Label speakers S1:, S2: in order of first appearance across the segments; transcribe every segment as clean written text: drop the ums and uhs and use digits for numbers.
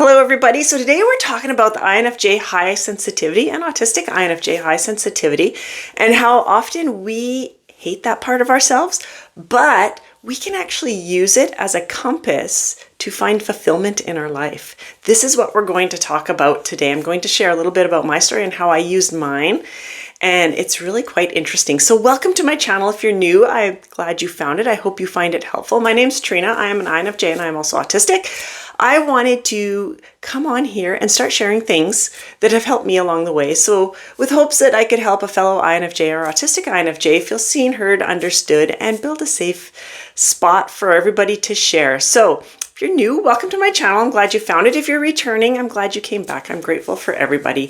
S1: Hello everybody. So today we're talking about the INFJ high sensitivity and autistic INFJ high sensitivity and how often we hate that part of ourselves, but we can actually use it as a compass to find fulfillment in our life. This is what we're going to talk about today. I'm going to share a little bit about my story and how I used mine. And it's really quite interesting. So welcome to my channel. If you're new, I'm glad you found it. I hope you find it helpful. My name's Trina. I am an INFJ and I'm also autistic. I wanted to come on here and start sharing things that have helped me along the way. So with hopes that I could help a fellow INFJ or autistic INFJ feel seen, heard, understood, and build a safe spot for everybody to share. So if you're new, welcome to my channel. I'm glad you found it. If you're returning, I'm glad you came back. I'm grateful for everybody.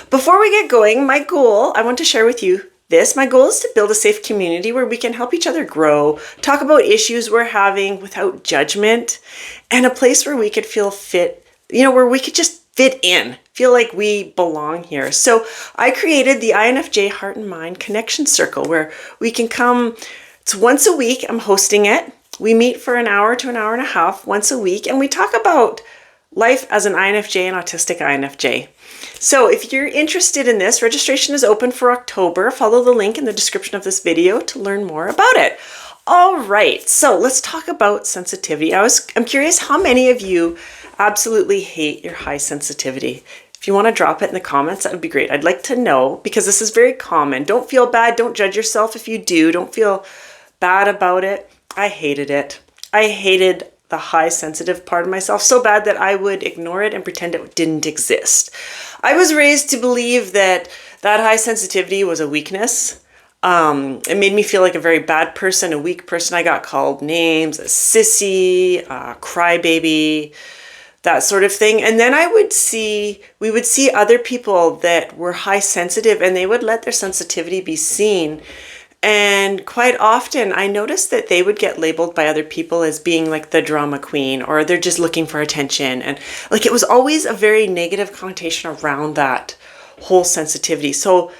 S1: Before we get going, my goal, I want to share with you this. My goal is to build a safe community where we can help each other grow, talk about issues we're having without judgment, and a place where we could feel fit, where we could just fit in, feel like we belong here. So I created the INFJ Heart and Mind Connection Circle where we can come. It's once a week. I'm hosting it. We meet for an hour to an hour and a half once a week, and we talk about life as an INFJ and autistic INFJ. So if you're interested in this, registration is open for October. Follow the link in the description of this video to learn more about it. All right, so let's talk about sensitivity. I'm curious how many of you absolutely hate your high sensitivity. If you want to drop it in the comments, that would be great. I'd like to know because this is very common. Don't feel bad. Don't judge yourself if you do. Don't feel bad about it. I hated it. I hated the high sensitive part of myself so bad that I would ignore it and pretend it didn't exist. I was raised to believe that high sensitivity was a weakness. It made me feel like a very bad person, a weak person. I got called names, a sissy, a crybaby, that sort of thing. And then we would see other people that were high sensitive and they would let their sensitivity be seen. And quite often I noticed that they would get labeled by other people as being like the drama queen, or they're just looking for attention. And like it was always a very negative connotation around that whole sensitivity. So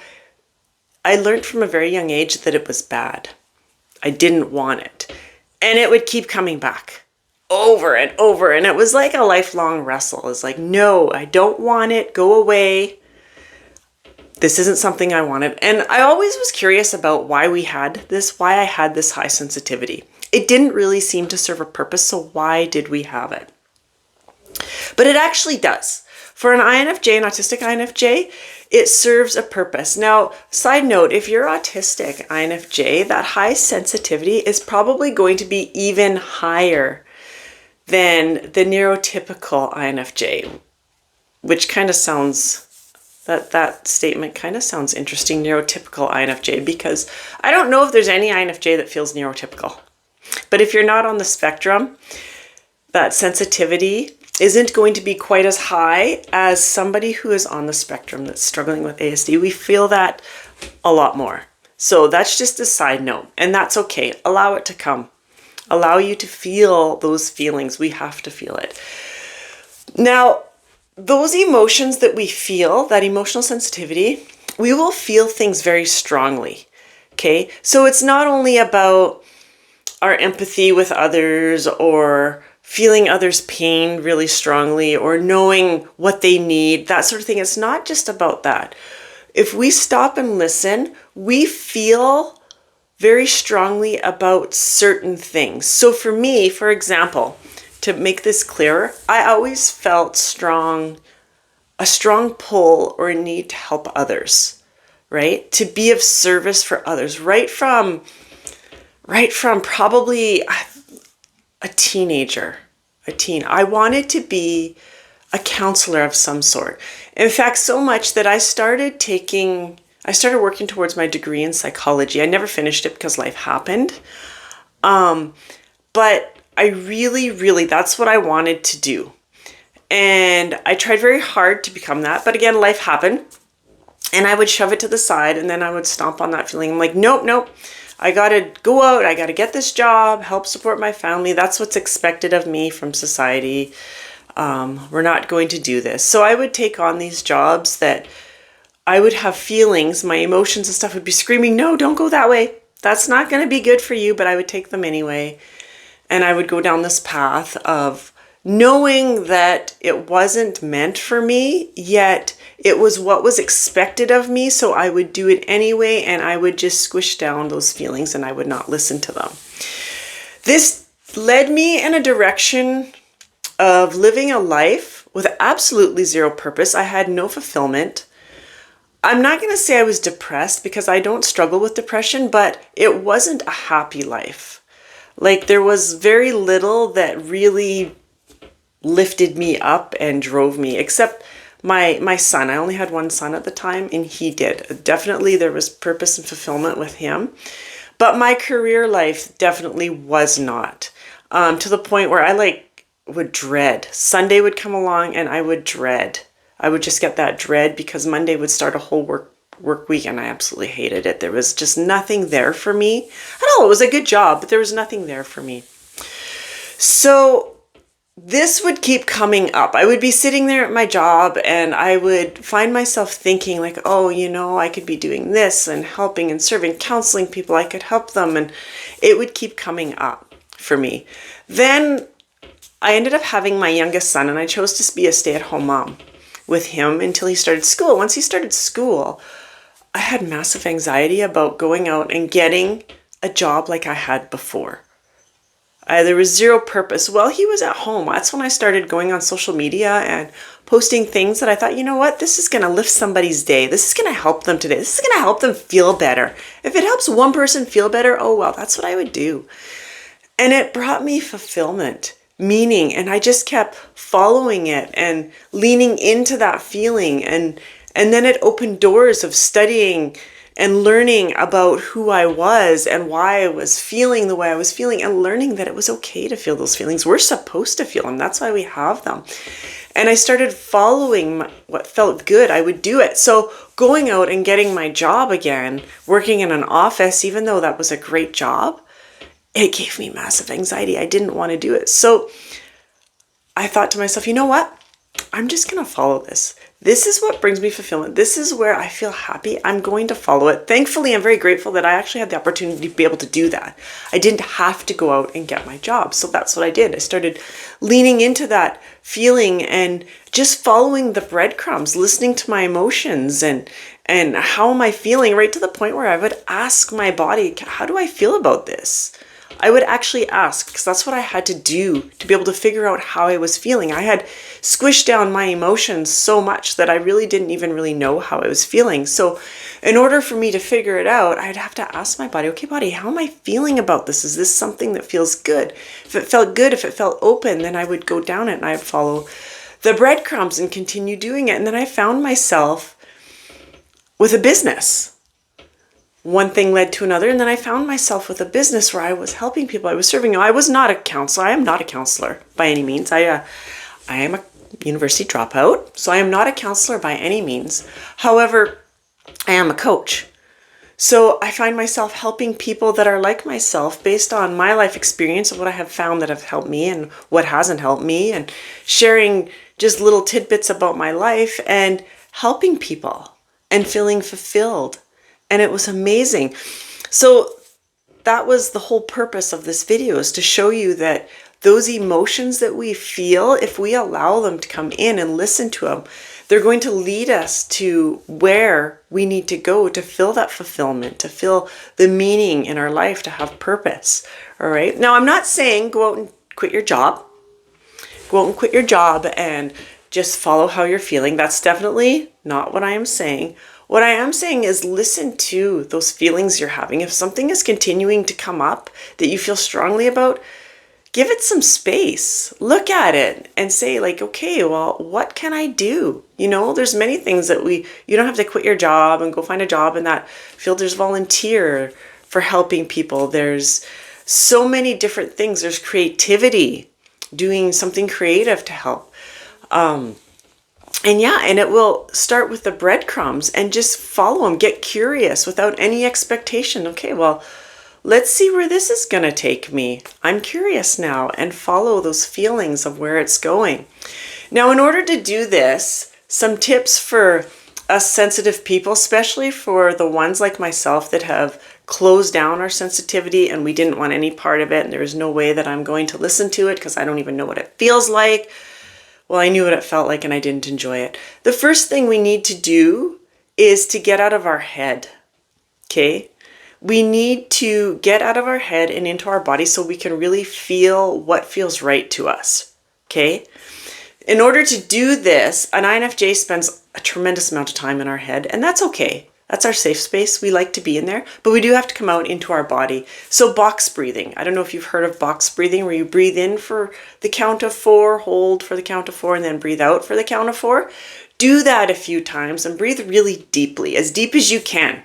S1: I learned from a very young age that it was bad. I didn't want it. And it would keep coming back over and over. And it was like a lifelong wrestle. It's like, no, I don't want it. Go away. This isn't something I wanted. And I always was curious about why I had this high sensitivity. It didn't really seem to serve a purpose, so why did we have it? But it actually does. For an INFJ, an autistic INFJ, it serves a purpose. Now, side note, if you're autistic INFJ, that high sensitivity is probably going to be even higher than the neurotypical INFJ, which kind of sounds... That statement kind of sounds interesting, neurotypical INFJ, because I don't know if there's any INFJ that feels neurotypical. But if you're not on the spectrum, that sensitivity isn't going to be quite as high as somebody who is on the spectrum that's struggling with ASD. We feel that a lot more. So that's just a side note, and that's okay. Allow it to come. Allow you to feel those feelings. We have to feel it. Now, those emotions that we feel, that emotional sensitivity, we will feel things very strongly, okay? So it's not only about our empathy with others or feeling others' pain really strongly or knowing what they need, that sort of thing. It's not just about that. If we stop and listen, we feel very strongly about certain things. So for me, for example, to make this clearer, I always felt a strong pull or a need to help others, right? To be of service for others, right from probably a teenager, a teen. I wanted to be a counselor of some sort. In fact, so much that I started working towards my degree in psychology. I never finished it because life happened. But I really, that's what I wanted to do. And I tried very hard to become that. But again, life happened. And I would shove it to the side. And then I would stomp on that feeling. I'm like, nope. I got to go out. I got to get this job, help support my family. That's what's expected of me from society. We're not going to do this. So I would take on these jobs that I would have feelings. My emotions and stuff would be screaming, no, don't go that way. That's not going to be good for you. But I would take them anyway. And I would go down this path of knowing that it wasn't meant for me, yet it was what was expected of me, so I would do it anyway, and I would just squish down those feelings and I would not listen to them. This led me in a direction of living a life with absolutely zero purpose. I had no fulfillment. I'm not going to say I was depressed because I don't struggle with depression, but it wasn't a happy life. Like, there was very little that really lifted me up and drove me, except my son. I only had one son at the time, and he did. Definitely there was purpose and fulfillment with him. But my career life definitely was not. To the point where I would dread. Sunday would come along and I would dread. I would just get that dread because Monday would start a whole work week and I absolutely hated it. There was just nothing there for me at all. It was a good job, but there was nothing there for me. So this would keep coming up. I would be sitting there at my job and I would find myself thinking like, oh, I could be doing this and helping and serving, counseling people. I could help them. And it would keep coming up for me. Then I ended up having my youngest son and I chose to be a stay-at-home mom with him until he started school. Once he started school, I had massive anxiety about going out and getting a job like I had before. There was zero purpose. While he was at home, that's when I started going on social media and posting things that I thought, this is going to lift somebody's day. This is going to help them today. This is going to help them feel better. If it helps one person feel better, oh well, that's what I would do. And it brought me fulfillment, meaning, and I just kept following it and leaning into that feeling. And then it opened doors of studying and learning about who I was and why I was feeling the way I was feeling, and learning that it was okay to feel those feelings. We're supposed to feel them. That's why we have them. And I started following what felt good. I would do it. So going out and getting my job again, working in an office, even though that was a great job, it gave me massive anxiety. I didn't want to do it. So I thought to myself, you know what? I'm just going to follow this. This is what brings me fulfillment. This is where I feel happy. I'm going to follow it. Thankfully, I'm very grateful that I actually had the opportunity to be able to do that. I didn't have to go out and get my job. So that's what I did. I started leaning into that feeling and just following the breadcrumbs, listening to my emotions and how am I feeling, right to the point where I would ask my body, how do I feel about this? I would actually ask, because that's what I had to do to be able to figure out how I was feeling. I had squished down my emotions so much that I really didn't even really know how I was feeling. So in order for me to figure it out, I'd have to ask my body, okay, body, how am I feeling about this? Is this something that feels good? If it felt good, if it felt open, then I would go down it and I'd follow the breadcrumbs and continue doing it. And then I found myself with a business. One thing led to another, and then I found myself with a business where I was helping people. I was serving. I was not a counselor. I am not a counselor by any means. I am a university dropout, so I am not a counselor by any means. However, I am a coach. So I find myself helping people that are like myself based on my life experience of what I have found that have helped me and what hasn't helped me, and sharing just little tidbits about my life and helping people and feeling fulfilled. And it was amazing. So that was the whole purpose of this video, is to show you that those emotions that we feel, if we allow them to come in and listen to them, they're going to lead us to where we need to go to feel that fulfillment, to feel the meaning in our life, to have purpose. All right. Now, I'm not saying go out and quit your job. Go out and quit your job and just follow how you're feeling. That's definitely not what I am saying. What I am saying is listen to those feelings you're having. If something is continuing to come up that you feel strongly about, give it some space. Look at it and say like, okay, well, what can I do? There's many things that you don't have to quit your job and go find a job in that field. There's volunteer for helping people. There's so many different things. There's creativity, doing something creative to help. And it will start with the breadcrumbs and just follow them. Get curious without any expectation. Okay, well, let's see where this is going to take me. I'm curious now, and follow those feelings of where it's going. Now, in order to do this, some tips for us sensitive people, especially for the ones like myself that have close down our sensitivity and we didn't want any part of it, and there was no way that I'm going to listen to it because I don't even know what it feels like. Well, I knew what it felt like and I didn't enjoy it. The first thing we need to do is to get out of our head, okay? We need to get out of our head and into our body so we can really feel what feels right to us, okay? In order to do this, an INFJ spends a tremendous amount of time in our head, and that's okay. That's our safe space. We like to be in there, but we do have to come out into our body. So box breathing. I don't know if you've heard of box breathing, where you breathe in for the count of 4, hold for the count of 4, and then breathe out for the count of 4. Do that a few times and breathe really deeply, as deep as you can.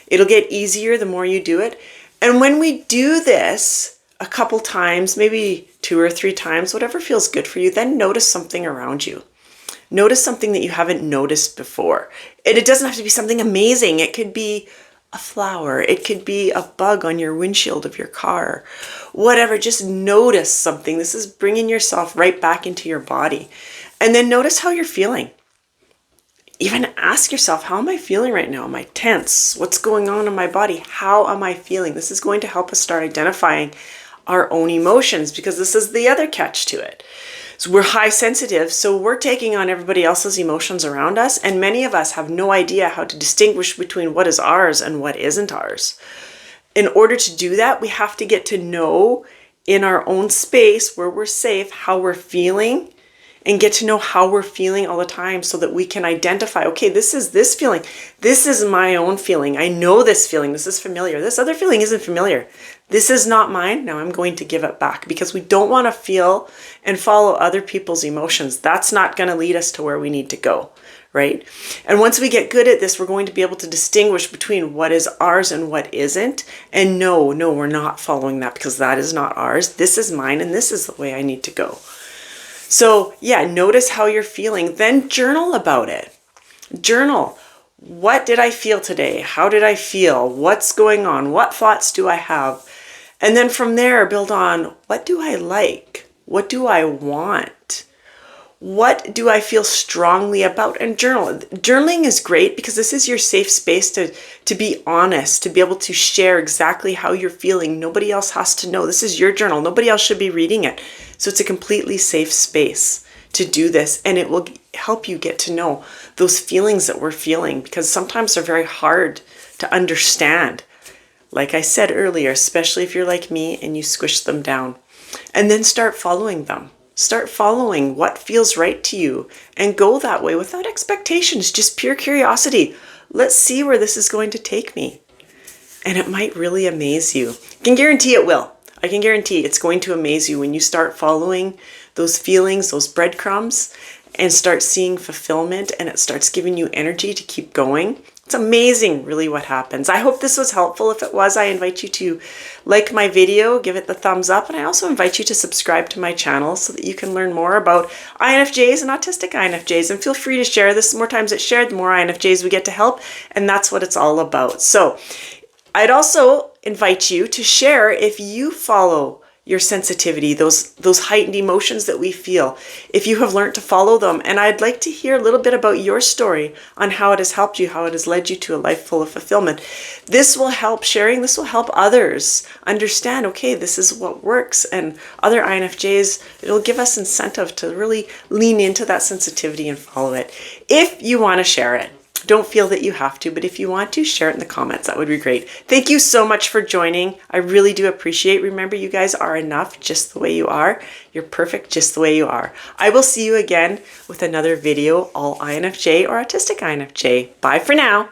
S1: It'll get easier the more you do it. And when we do this a couple times, maybe 2 or 3 times, whatever feels good for you, then notice something around you. Notice something that you haven't noticed before. And it doesn't have to be something amazing. It could be a flower. It could be a bug on your windshield of your car. Whatever, just notice something. This is bringing yourself right back into your body. And then notice how you're feeling. Even ask yourself, how am I feeling right now? Am I tense? What's going on in my body? How am I feeling? This is going to help us start identifying our own emotions, because this is the other catch to it. So we're high sensitive, so we're taking on everybody else's emotions around us, and many of us have no idea how to distinguish between what is ours and what isn't ours. In order to do that, we have to get to know in our own space where we're safe how we're feeling, and get to know how we're feeling all the time so that we can identify, okay, this is this feeling. This is my own feeling. I know this feeling. This is familiar. This other feeling isn't familiar. This is not mine. Now I'm going to give it back, because we don't want to feel and follow other people's emotions. That's not going to lead us to where we need to go, right? And once we get good at this, we're going to be able to distinguish between what is ours and what isn't. And no, we're not following that, because that is not ours. This is mine, and this is the way I need to go. So yeah, notice how you're feeling, then journal about it. Journal. What did I feel today? How did I feel? What's going on? What thoughts do I have? And then from there, build on, what do I like? What do I want? What do I feel strongly about? And journal. Journaling is great because this is your safe space to be honest, to be able to share exactly how you're feeling. Nobody else has to know. This is your journal. Nobody else should be reading it. So it's a completely safe space to do this, and it will help you get to know those feelings that we're feeling, because sometimes they're very hard to understand. Like I said earlier, especially if you're like me and you squish them down. And then start following them. Start following what feels right to you and go that way without expectations, just pure curiosity. Let's see where this is going to take me. And it might really amaze you. I can guarantee it will. I can guarantee it's going to amaze you when you start following those feelings, those breadcrumbs, and start seeing fulfillment, and it starts giving you energy to keep going. It's amazing, really, what happens. I hope this was helpful. If it was, I invite you to like my video, give it the thumbs up, and I also invite you to subscribe to my channel so that you can learn more about INFJs and autistic INFJs. And feel free to share this. The more times it's shared, the more INFJs we get to help, and that's what it's all about. So I'd also invite you to share if you follow your sensitivity, those heightened emotions that we feel, if you have learned to follow them. And I'd like to hear a little bit about your story on how it has helped you, how it has led you to a life full of fulfillment. This will help sharing. This will help others understand, okay, this is what works. And other INFJs, it'll give us incentive to really lean into that sensitivity and follow it. If you want to share it, don't feel that you have to, but if you want to, share it in the comments. That would be great. Thank you so much for joining. I really do appreciate. Remember, you guys are enough just the way you are. You're perfect just the way you are. I will see you again with another video, all INFJ or autistic INFJ. Bye for now.